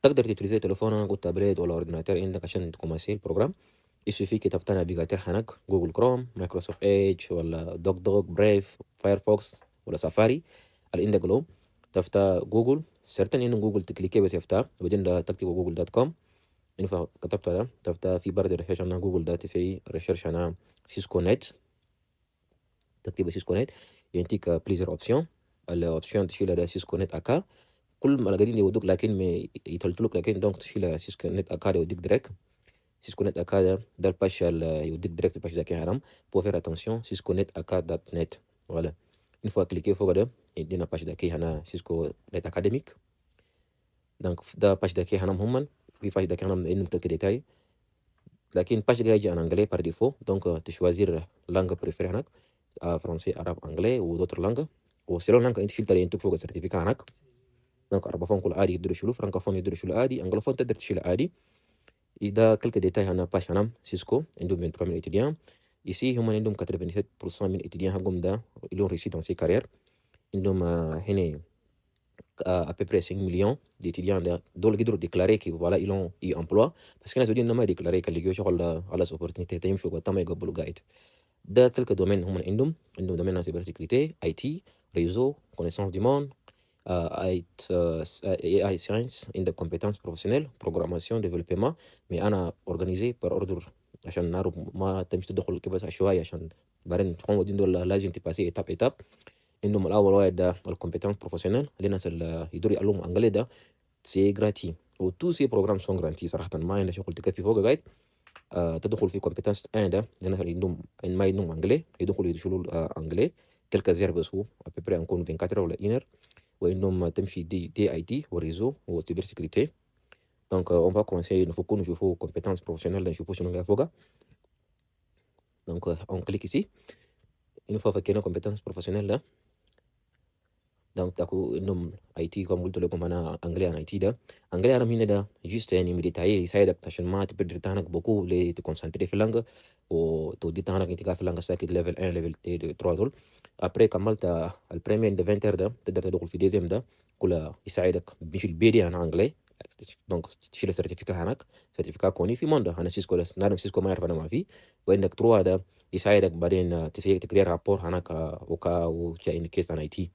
تقدر تutiliser تليفونك والتابلت ولا ordinateur عندك عشان تكوماسي البروجرام. Il suffit que تفتح نافيجاتور هناك جوجل كروم، مايكروسوفت ايدج، ولا دوك دوك، بريف، فايرفوكس، ولا سفاري اللي عندك لو تفتح جوجل سيرتن انه جوجل تكليكي بس يفتح وبعدين ده تكتب جوجل دوت كوم. انه كتبت ده تفتح في برضه ريسيرش عن جوجل ده تسوي ريسيرش عن سيسكو نت، تكتب سيسكو نت ينتيك بليزر اوبشن. الاوبشن تشيل ده سيسكو نت اكا كل ما قاعدين يودوك لكن ما يتلتلوك لكن دونك تشيل سيسكو نت اكا يوديك ديريكت. Cisco Net AK ده الباش اللي يوديك ديريكت الباش ذاك هرم. pour faire attention Cisco Net AK.net. voilà une fois cliquer فوق ده يدينا باش ذاك هنا Cisco Net Academic. donc ده باش ذاك هنا هم في باش ذاك هنا انهم quelques détails لكن باش جاي en anglais par défaut. donc تشوازير langue préférée هناك français arabe anglais و d'autres langues وسيلون langue انت فلتر ينتك فوق السيرتيفيكات هناك. donc عربفون كل عادي يقدروا يشيلوا، فرانكوفون يقدروا يشيلوا عادي، انجلوفون تقدر تشيل عادي. إذا quelques détails هنا باش هنا سيسكو عندهم 23 000 étudiants. ici هم عندهم 97% من étudiants حقهم ده اللي réussi dans ces carrières. عندهم هنا à peu près 5 millions d'étudiants دول قدروا déclarer que voilà ils ont eu emploi parce que الناس دي ما déclarer que اللي شغل على opportunité تيمشوا وتم يقبلوا قاعد. ده quelques domaines هم عندهم domaine en cybersécurité، IT، réseau، connaissance du monde، AI science عندك compétences professionnelles، programmation، développement. mais أنا organisé par ordre عشان نعرف ما تمشي تدخل كده بس عشوائي عشان بعدين تكون ودين دول لازم تباسي إتاب. عندهم الأول واحد ده الكومبيتنس بروفيسيونيل اللي الناس اللي يقدروا يعلموا أنجلي ده سي جراتي وتو سي بروجرام سون جراتي صراحة ما عندنا شغل تكفي فوق قاعد. تدخل في كومبيتنس ده الناس اللي عندهم ما عندهم أنجلي يدخلوا يشيلوا أنجلي quelques heures بس هو à peu près نكون 24 ولا 1 heure. وإنهم تمشي دي اي تي وريزو وسيبر سيكوريتي. دونك اون فا كومونسي نفكو نشوفو كومبيتنس بروفيسيونيل نشوفو شنو قاعد فوقها. دونك اون كليك ici une fois فكينا كومبيتنس بروفيسيونيل ده. دونك تاكو انهم اي تي كما قلت لكم انا انجلي انا اي تي ده انجلي انا هنا ده جست يعني مديتاي يساعدك عشان ما تبدر تانك بوكو لتكونسنتري في اللغه وتودي تانك انت في اللغه ساكت ليفل 1 ليفل 3 دول. ابري كملت البريمير ده فينتر ده تقدر تدخل في ديزيم ده كلها يساعدك مش البيدي انا انجلي. دونك تشيل سيرتيفيكات هناك سيرتيفيكات كوني في موندا انا سيسكو ده نعرف سيسكو ما يعرف انا ما في وانك تروح ده يساعدك بعدين تسير تكرير رابور هناك وكا وكا ان كيس انا اي تي.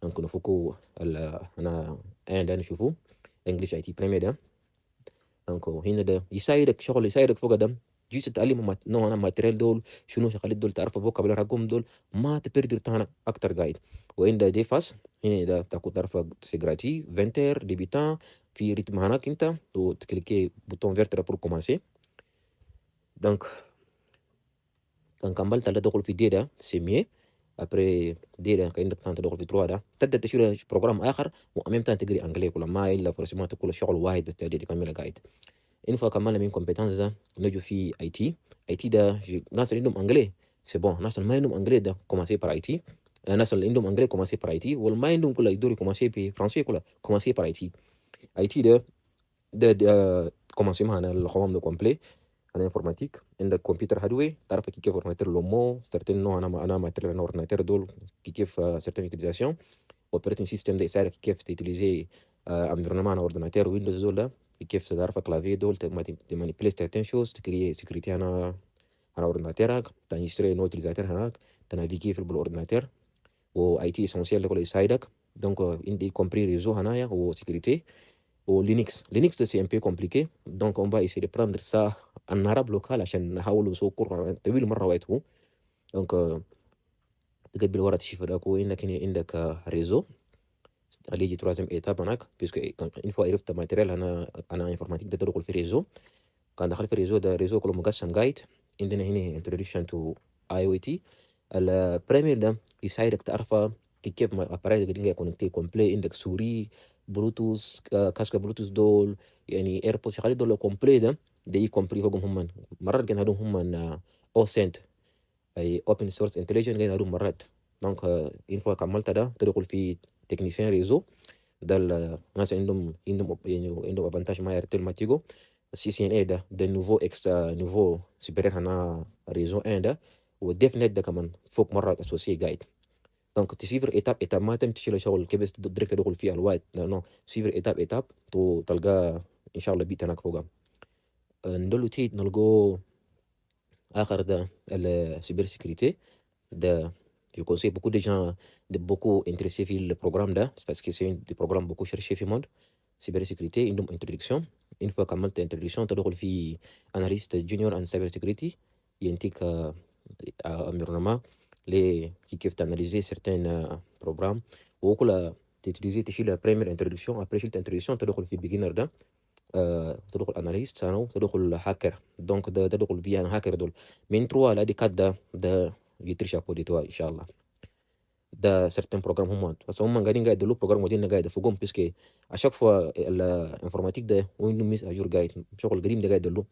دونك نفوكو انا ده نشوفو انجلش اي تي بريمير ده. دونك هنا ده يساعدك شغل يساعدك فوق ده جيس تعلم نوع انا ماتريال دول شنو شغالات دول تعرف فوق قبل رقم دول ما تبردر تانا اكتر قايد. وين ده دي فاس هنا ده تاخد تعرف سيجراتي فينتر ديبيتان في ريتم هناك انت وتكليكي بوتون فيرتر بور كومانسي. دونك كان كملت تدخل في دي ده سي ابري دي عندك تدخل في تروا ده تقدر تشيل بروجرام اخر وامام تقري انجلي كل ما الا فرصه تقول شغل واحد بس تقدر تكمل قاعد. انفا كمان من كومبيتنس ده نجو في اي تي. اي تي ده ناس اللي عندهم انجلي سي بون، ناس اللي ما عندهم انجلي ده كوماسي بار اي تي. الناس اللي عندهم انجلي كوماسي بار اي تي والما عندهم كله يقدروا كوماسي بفرنسي كله كوماسي بار اي تي. اي تي ده كوماسي معنا الخوام ده كومبلي انا انفورماتيك عندك كمبيوتر هاردوير تعرف كيف اورديناتور لومو سيرتين نوع انا ماتيريال انا اورديناتور دول كيف سيرتين يوتيليزاسيون اوبريتنج سيستم ده يساعدك كيف تيتيليزي انفيرونمون اورديناتور ويندوز دول ده كيف تعرف كلافي دول تمانيبيلي سيرتين شوز تكري سيكوريتي انا اورديناتورك تنشتري نوع يوتيليزاتور هناك تنافيكي في الاورديناتور و اي تي اسونسيال لكل يساعدك. دونك عندي كومبري ريزو هنايا وسيكوريتي و لينكس. لينكس c'est un peu compliqué donc on va essayer de prendre ça en arabe local عشان نحاول نسوق طويل مرة وايته. donc تقبل ورا تشوف ده انك عندك ريزو اللي يجي ترازم ايتاب هناك بيسكو une fois عرفت ماتيريال انا انفورماتيك ده تدخل في ريزو. كان دخل في ريزو ده ريزو كله مقسم جايد. عندنا هنا introduction to IoT. البريمير ده يساعدك تعرف كيف ابارات قاعدين كونكتي كومبلي عندك سوري بلوتوث كاسكا بلوتوث دول يعني ايربودز شغالين دول كومبلي ده كومبلي فوقهم هم مرات كان هادوم هم او سنت اي اوبن سورس انتليجنت كان هادوم مرات. دونك انفو كملت ده تدخل في تكنيسيان ريزو ده الناس عندهم يعني عندهم افانتاج ما يرتل ما تيجو سي سي ان اي ده نوفو اكسترا نوفو سوبريور هنا ريزو ان ده وديف نت ده كمان فوق مرات اسوسي جايد. دونك تسيفر ايتاب ايتاب، ما تمشي لشغل كبس ديريكت تدخل فيه الوايد، نو سيفر ايتاب ايتاب تو تلقى ان شاء الله بيت هناك فوق. ندلو تيت نلقو اخر ده السيبر سيكوريتي ده. Je conseille beaucoup de gens de beaucoup intéressés par le programme là, parce que c'est un des programmes beaucoup cherché au monde. Cybersécurité, une introduction. Une fois qu'on a l'introduction, tu dois faire analyste junior en cybersécurité. Il y a un tic environnement qui peuvent analyser certains programmes. Ou que tu utilises la première introduction, après l'introduction, tu dois faire beginner là. تدخل اناليست ثانوي، تدخل هاكر. دونك ده تدخل في انا هاكر دول من تروا لا دي كات ده يترشا بودي توا ان شاء الله. ده سيرتين بروجرام هم بس هم قاعدين قاعد يدلو بروجرام ودينا قاعد فوقهم، بيسكي اشاك فوا الانفورماتيك ده ويندو ميس اجور قاعد شغل قديم ده قاعد يدلو.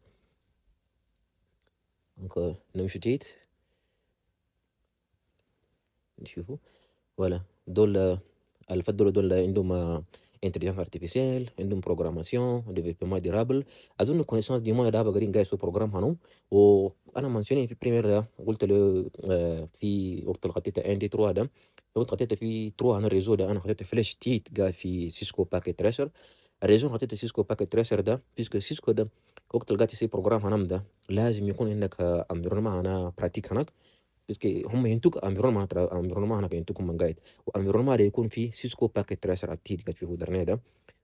دونك نمشي تيت نشوفوا ولا دول الفضلوا دول عندهم intelligence artificielle, عندهم programmation, développement durable. أظن connaissance du monde ده قاعدين جاي سو program هنوم. وأنا منشوني في بريمير ده قلت له في وقت اللي خطيت عندي تروا ده، وقت خطيت في تروا أنا الريزو ده، أنا خطيت فلاش تيت قاعد في سيسكو باكيت تريسر. الريزو خطيت سيسكو باكيت تريسر ده بيسكو سيسكو ده وقت اللي قاعد تسي program هنام ده لازم يكون عندك environnement هنا براتيك هناك، بيسكي هم ينتوك environnement هناك ينتوكم من قاعد، وانفيرونمون ده يكون فيه سيسكو باكيت تريسر اكيد قاعد في فودرني ده.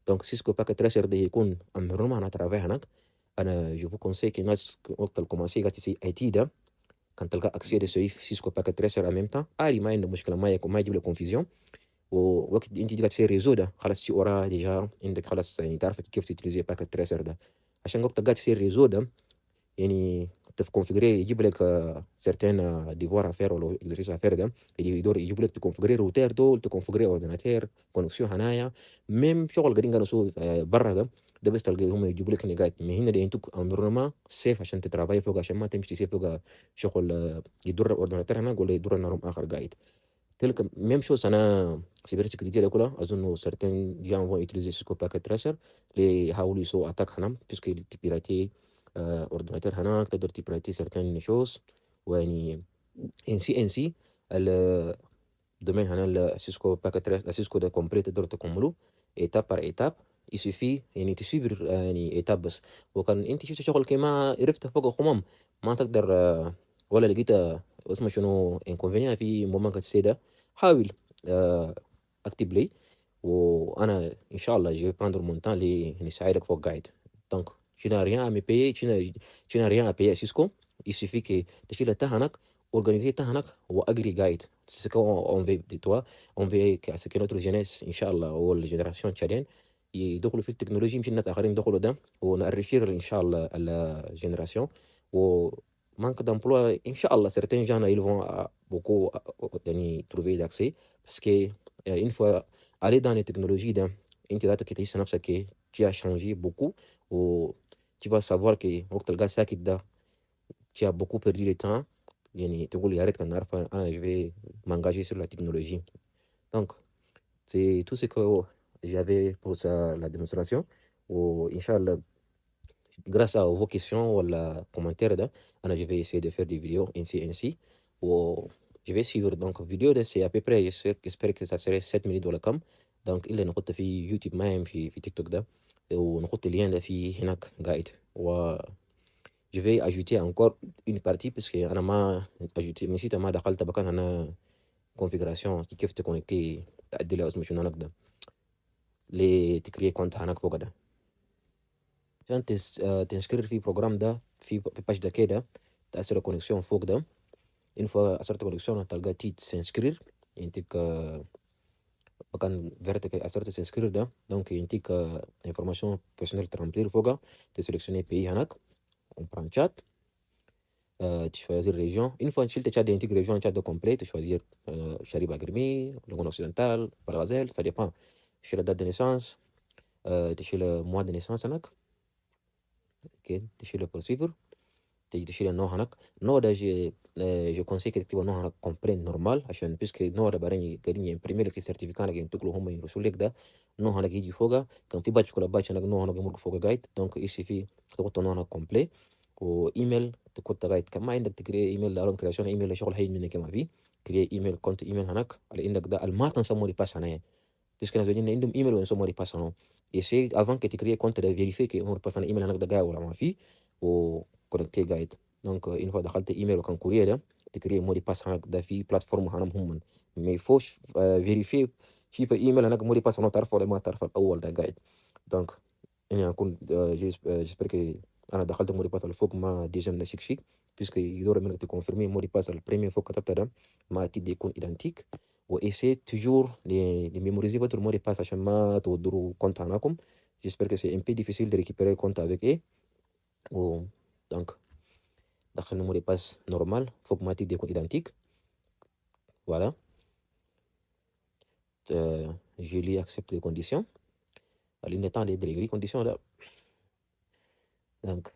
دونك سيسكو باكيت تريسر ده يكون انفيرونمون انا ترافي هناك. انا جو فو كونسي كي الناس وقت الكوماسي قاعد تسي اي تي ده كان تلقى اكسي دي سيسكو باكيت تريسر اميم تا عادي، ما عنده مشكله، ما يكون ما يجيب لك كونفيزيون. ووقت انت قاعد تسي ريزو ده خلاص تي ورا ديجا عندك خلاص، يعني تعرف كيف تيتليزي باكيت تريسر ده. عشان وقت قاعد تسي ريزو ده يعني تكونفيجري يجيب لك سيرتين ديفوار افير ولا اكزرسيس افير ده، يدور يجيب لك تكونفيجري روتير دول، تكونفيجري اورديناتير، كونكسيون هنايا ميم شغل قاعدين قالوا سو برا ده بس تلقى هم يجيبوا لك نقاط من هنا. ده انتو انفيرونمون سيف عشان تترافاي فوق، عشان ما تمشي تسيب فوق شغل يضر الاورديناتير هناك ولا يضر النظام اخر قاعد. تلك ميم شوز انا سيبر سيكوريتي ده كلها اظن سيرتين جان فون يوتيليزي سيسكو باكيت تريسر ليحاولوا يسووا اتاك هنام، بيسكو تبيراتي اورديناتير هناك، تقدر تبراتي سيرتين شوز. ويعني ان سي الدومين هنا السيسكو باكيت تريس السيسكو ده كومبليت تقدر تكملوا ايتاب بار ايتاب. يسوفي يعني تسيفر يعني ايتاب بس. وكان انت شفت شغل كيما عرفت فوق خمام ما تقدر ولا لقيت اسمه شنو انكونفينيا في مومنت كتسيدا، حاول اكتب لي وانا ان شاء الله جي براندر مون تان لي نساعدك فوق قاعد. دونك tu n'as rien à me payer, tu n'as rien à payer à Cisco. Il suffit que tu fais le tahanak, organiser tahanak ou agri guide. C'est ce qu'on veut de toi. On veut que ce que notre jeunesse, Inch'Allah, ou la génération tchadienne, يدخلوا في التكنولوجيا، يمشي الناس آخرين يدخلوا ده ونأرشير إن شاء الله الجنراسيون. ومانك d'emploi إن شاء الله certains gens ils vont beaucoup يعني trouver d'accès parce que une fois aller dans les technologies ده أنت ذاتك تحس نفسك que tu as changé beaucoup. tu vas savoir que وقت القاعد ساكت ده tu as beaucoup perdu le temps. يعني تقول يا ريت كان نعرف أنا je vais m'engager sur la technologie. Donc c'est tout ce que j'avais pour la démonstration. Inch'Allah, grâce à vos questions ou la commentaires, je vais essayer de faire des vidéos ainsi. Je vais suivre donc vidéo c'est à peu près, j'espère que ça serait 7 minutes ولا كم. donc اللي نحط في يوتيوب ما في تيك توك ده، ونحط اللين ده في هناك قاعد. و je vais ajouter encore une partie parce que أنا ما ajouté نسيت ما دخلت بكان أنا configuration كيف تكونكتي تعدل اسمه شنو هناك ده لتكريه كونت هناك فوق ده. عشان تنسكرر في بروجرام ده في باج ده كده تأثر كونكسيون فوق ده. إن فوا أثرت كونكسيون تلقى تيت سنسكرير ينتيك مكان فيرتيكال أثرت سنسكرير ده. دونك ينتيك انفورماسيون بيرسونيل ترامبلير فوق تسلكسيوني بي هناك on prend chat. Tu choisis région. Une fois tu as des régions, tu as de complet, tu choisir Charib Agrimi, le Gon occidental, Palgazel, ça dépend. Tu la date de naissance, tu le mois de naissance هناك. Ok, tu le poursuivre. Tu le nom هناك. Non ده je conseille que tu نوع هناك complet normal عشان puisque نوع ده بعدين قاعدين يمبريمي لك السيرتيفيكات هناك ينتقلوا هم يرسلوا لك ده. نوع هناك يجي فوقه كان في باتش كل باتش هناك نوع هناك يمرق فوقه جايد. دونك يسي في تحط نوع هناك complet. وايميل تكون تغايت كما عندك تكري ايميل لارون كريشن ايميل لشغل هين منك ما في créer email compte email hanak al indak da al matan sa mot de passe hanaye puisque na zoni indum email wen so mot de passe non et c'est avant que tu crées compte de vérifier que mot de passe na email hanak da gaya wala ma fi ou connecter guide donc une fois dakhalت email kan courrier da tu crées mot de passe hanak da fi plateforme hanam هم mais il faut vérifier في email hanak mot de passe non تعرف ولا ما تعرف الاول ده guide donc يعني اكون j'espère que انا دخلت مو دي باس الفوق ما ديجا من شيك puisque يدور منك تكونفيرمي مو دي باس البريمير فوق كتبت ده ما اكيد يكون ايدنتيك وإيسي toujours de mémoriser votre mot de passe عشان ما تودروا compte عناكم. J'espère que c'est un peu difficile de récupérer compte avec eux. و donc دخل le mot de passe normal فوق ما تيجي يكون identique. Voilà. Je lui accepte les conditions. Alors, il temps de les conditions là. Donc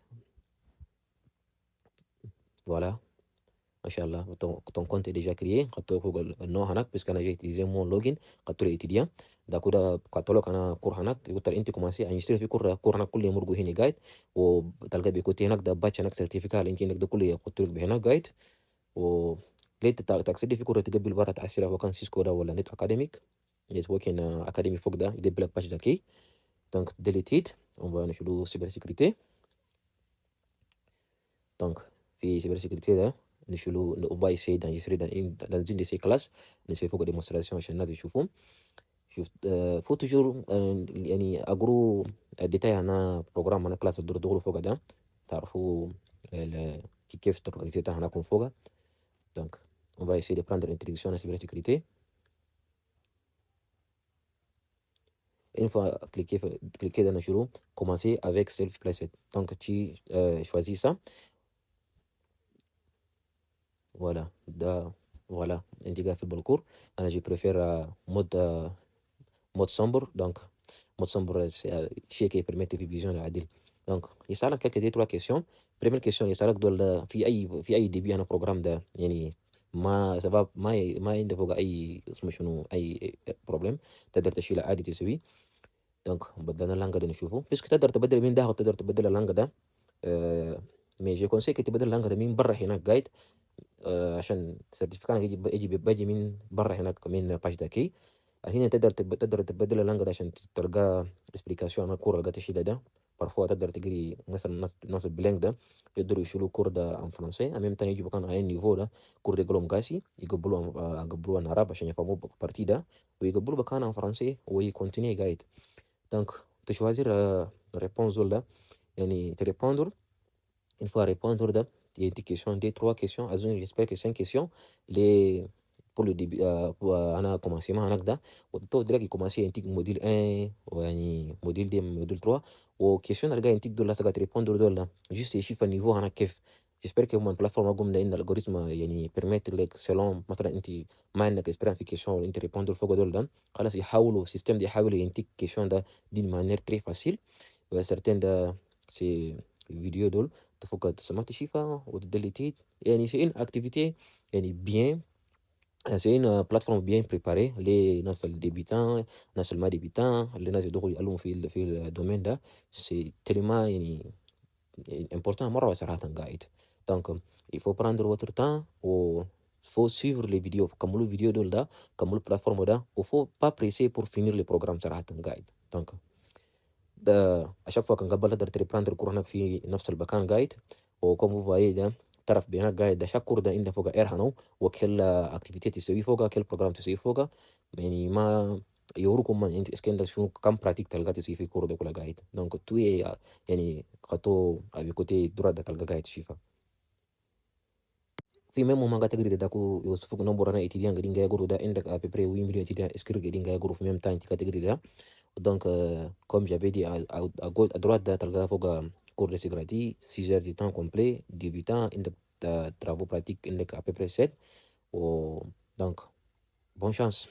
voilà. Inch'Allah, ton compte est déjà créé. Quand tu as nom hanak, puisque j'ai utilisé mon login, quand tu es étudiant, d'accord, quand tu as cours hanak, tu commences à enregistrer في cours hanak كل يوم هنا guide وتلقى بيكوتي هناك ده باتش هناك سيرتيفيكات اللي انت ده كله يحط لك بهناك جايد و ليت تاكسيدي في كورة تقبل برا تعسير وكان سيسكو ده ولا نت اكاديميك نتوركين اكاديمي فوق ده يقبل لك باتش ده كي دونك ديليتيد on va نشوفوا سيبر سيكوريتي دونك في سيبر سيكوريتي ده نشيلو نبغى يصير دانجسري dans une de ces classes نسوي فوق démonstration عشان الناس يشوفهم شوف فو توجور يعني اقرو ديتاي انا بروجرام انا كلاس الدور دغلو فوق ده تعرفوا كيف تورغانيزي تاعنا هناكم فوق دونك on va essayer de prendre l'introduction à la cybersécurité. Une fois cliqué dans le jour, commencer avec self-placed. Donc tu choisis ça. Voilà, voilà, intégrer le cours. Alors, je préfère mode sombre. Donc, mode sombre, c'est ce qui permet de vision de l'adil. Donc, il y a quelques deux, trois questions. Première question, il y a في أي début un programme ده يعني ما سبب ما عنده فوق أي اسمه شنو أي problem تقدر تشيله عادي تسوي. دونك بدلنا اللانجا ده نشوفه بس تقدر تبدل من ده وتقدر تبدل اللانجا ده mais je conseille que تبدل اللانجا ده من برا هناك جايد عشان السيرتيفيكات يجي باجي من برا هناك من باج داكي هنا تقدر تبدل اللانجا ده عشان تلقى اسبليكاسيون انا كور لقيت الشيء ده parfois تقدر تقري مثلا ناس البلانك ده يقدروا يشيلوا كور ده ان فرنسي امام تاني يجيبوا كان على النيفو ده كور ده يقولوا مقاسي يقبلوا ان عرب عشان يفهموا بارتي ده ويقبلوا بكان ان فرنسي ويكونتيني جايد دونك تشوازير ريبونس ولا يعني تريبوندر une fois répondre ده il y a des questions, des trois questions, j'espère que 5 questions les pour le début pour انا commencement هناك ده وتو دراك يكوماسي ينتج موديل 1 ويعني موديل 2 موديل 3 وكيسيون اللي ينتج دول لسه تريبوندر دول جست يشوف النيفو هناك كيف j'espère que mon plateforme قوم ده ان الالغوريثم يعني permettre لك سيلون مثلا انت ما عندك اسبيران في كيسيون انت ريبوندر فوق دول ده خلاص يحاولوا السيستم ده يحاول ينتج كيسيون ده d'une manière très facile وسيرتين ده سي الفيديو دول تفوق سمعت شيفا وديليتيد يعني c'est une activité يعني bien c'est une plateforme bien préparée les ناس الديبيتان ناس الما ديبيتان اللي ناس يدخلوا يعلموا في الدومين ده c'est tellement يعني important مرة صراحة قاعد donc il faut prendre votre temps و faut suivre les vidéos كملوا الفيديو دول ده كملوا البلاتفورم ده و faut pas presser pour finir le programme صراحة قاعد donc ده à chaque fois كان قبل تقدر تريبراندر الكور هناك في نفس المكان جايد وكم هو فاي ده تعرف بهناك جايد ده شكور ده عنده فوق ايرهانو وكل اكتيفيتي تسوي فوقها كل بروجرام تسوي فوقها يعني ما يوركم من انت اسكن شنو كم براتيك تلقى تسوي في كور ده كلها جايد دونك توي يعني خطو ابي كوتي درا ده تلقى جايد شيفا في ميمو ما تقدر داكو يوسفوك نمبر انا اتيديان قاعدين جاي يقولوا ده عندك ابي بري وين مليون اتيديان اسكر قاعدين جاي يقولوا في ميم تاين تقدر ده donc comme j'avais dit à droite ده تلقى فوق cours de sécurité 6 heures du temps complet débutant عندك travaux pratiques عندك à peu près 7 donc bonne chance